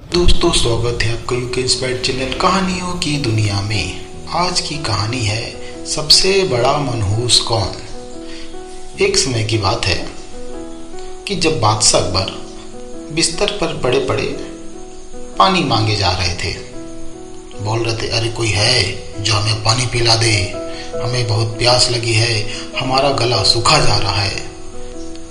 दोस्तों, स्वागत है आपका यूके इंस्पायर्ड चैनल कहानियों की दुनिया में। आज की कहानी है सबसे बड़ा मनहूस कौन। एक समय की बात है कि जब बादशाह अकबर बिस्तर पर पड़े पड़े पानी मांगे जा रहे थे। बोल रहे थे, अरे कोई है जो हमें पानी पिला दे, हमें बहुत प्यास लगी है, हमारा गला सूखा जा रहा है।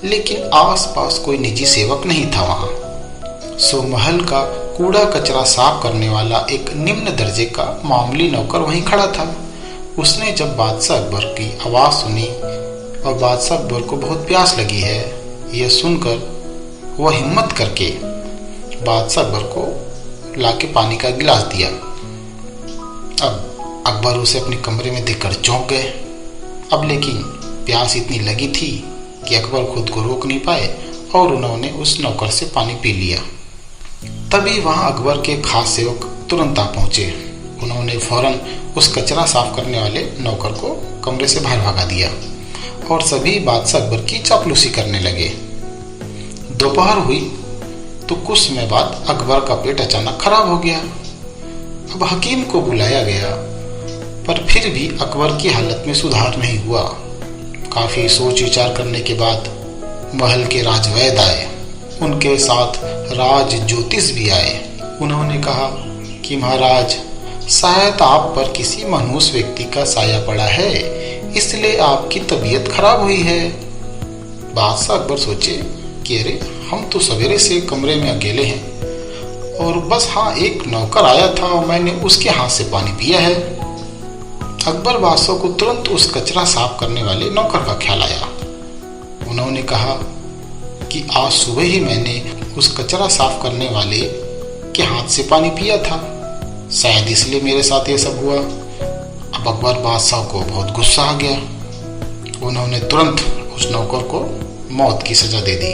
लेकिन आसपास कोई निजी सेवक नहीं था वहां। सो महल का कूड़ा कचरा साफ करने वाला एक निम्न दर्जे का मामूली नौकर वहीं खड़ा था। उसने जब बादशाह अकबर की आवाज़ सुनी और बादशाह अकबर को बहुत प्यास लगी है, यह सुनकर वह हिम्मत करके बादशाह अकबर को लाके पानी का गिलास दिया। अब अकबर उसे अपने कमरे में देखकर चौंक गए। अब लेकिन प्यास इतनी लगी थी कि अकबर खुद को रोक नहीं पाए और उन्होंने उस नौकर से पानी पी लिया। तभी वहां अकबर के खास सेवक तुरंत आ पहुंचे। उन्होंने फौरन उस कचरा साफ करने वाले नौकर को कमरे से बाहर भगा दिया और सभी बादशाह अकबर की चापलूसी करने लगे। दोपहर हुई तो कुछ समय बाद अकबर का पेट अचानक खराब हो गया। अब हकीम को बुलाया गया, पर फिर भी अकबर की हालत में सुधार नहीं हुआ। काफी सोच विचार करने के बाद महल के राजवैद्य आए, उनके साथ राज ज्योतिष भी आए। उन्होंने कहा कि महाराज, शायद आप पर किसी मनहूस व्यक्ति का साया पड़ा है, इसलिए आपकी तबीयत खराब हुई है। बादशाह अकबर सोचे कि अरे, हम तो सवेरे से कमरे में अकेले हैं और बस एक नौकर आया था और मैंने उसके हाथ से पानी पिया है। अकबर बादशाह को तुरंत उस कचरा साफ करने वाले नौकर का ख्याल आया। उन्होंने कहा कि आज सुबह ही मैंने उस कचरा साफ करने वाले के हाथ से पानी पिया था, शायद इसलिए मेरे साथ ये सब हुआ। अब अकबर बादशाह को बहुत गुस्सा आ गया। उन्होंने तुरंत उस नौकर को मौत की सजा दे दी।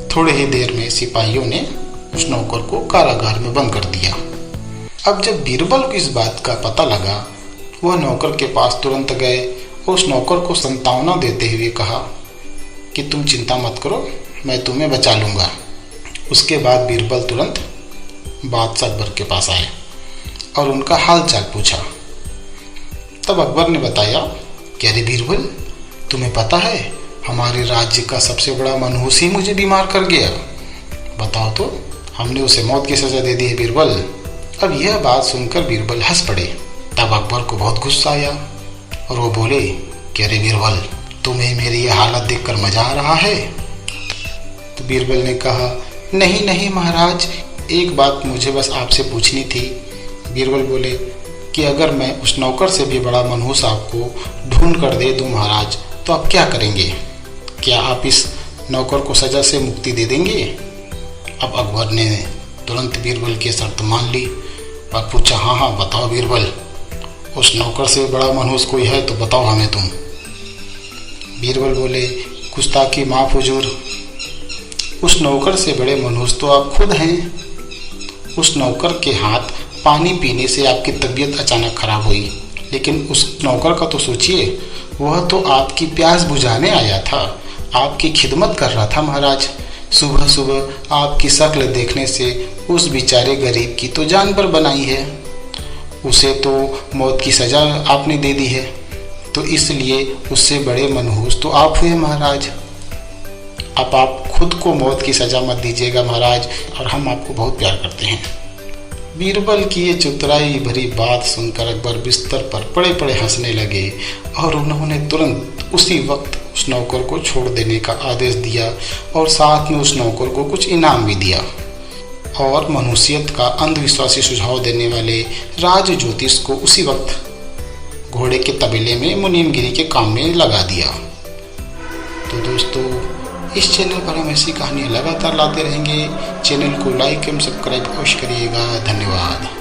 थोड़ी ही देर में सिपाहियों ने उस नौकर को कारागार में बंद कर दिया। अब जब बीरबल को इस बात का पता लगा, वह नौकर के पास तुरंत गए और उस नौकर को सांत्वना देते हुए कहा कि तुम चिंता मत करो, मैं तुम्हें बचा लूंगा। उसके बाद बीरबल तुरंत बादशाह अकबर के पास आए और उनका हाल चाल पूछा। तब अकबर ने बताया कि अरे बीरबल, तुम्हें पता है हमारे राज्य का सबसे बड़ा मनहूस ही मुझे बीमार कर गया। बताओ तो, हमने उसे मौत की सजा दे दी है बीरबल। अब यह बात सुनकर बीरबल हंस पड़े। तब अकबर को बहुत गुस्सा आया और वो बोले कि अरे बीरबल, तुम्हें मेरी यह हालत देखकर मजा आ रहा है। तो बीरबल ने कहा, नहीं नहीं महाराज, एक बात मुझे बस आपसे पूछनी थी। बीरबल बोले कि अगर मैं उस नौकर से भी बड़ा मनहूस आपको ढूंढ कर दे दूं महाराज, तो आप क्या करेंगे? क्या आप इस नौकर को सजा से मुक्ति दे देंगे? अब अकबर ने तुरंत बीरबल की शर्त मान ली और पूछा, हाँ बताओ बीरबल, उस नौकर से बड़ा मनहूस कोई है तो बताओ हमें तुम। बीरबल बोले, गुस्ताखी माफ हुजूर, उस नौकर से बड़े मनहूस तो आप खुद हैं। उस नौकर के हाथ पानी पीने से आपकी तबीयत अचानक खराब हुई, लेकिन उस नौकर का तो सोचिए, वह तो आपकी प्यास बुझाने आया था, आपकी खिदमत कर रहा था महाराज। सुबह सुबह आपकी शक्ल देखने से उस बेचारे गरीब की तो जान पर बनाई है, उसे तो मौत की सजा आपने दे दी है, तो इसलिए उससे बड़े मनहूस तो आप हुए महाराज। अब आप खुद को मौत की सजा मत दीजिएगा महाराज, और हम आपको बहुत प्यार करते हैं। बीरबल की ये चतुराई भरी बात सुनकर अकबर बिस्तर पर पड़े पड़े हंसने लगे और उन्होंने तुरंत उसी वक्त उस नौकर को छोड़ देने का आदेश दिया और साथ में उस नौकर को कुछ इनाम भी दिया और मनुष्यत का अंधविश्वासी सुझाव देने वाले राज ज्योतिष को उसी वक्त घोड़े के तबेले में मुनीमगिरी के काम में लगा दिया। तो दोस्तों, इस चैनल पर हम ऐसी कहानियाँ लगातार लाते रहेंगे। चैनल को लाइक एवं सब्सक्राइब अवश्य करिएगा। धन्यवाद।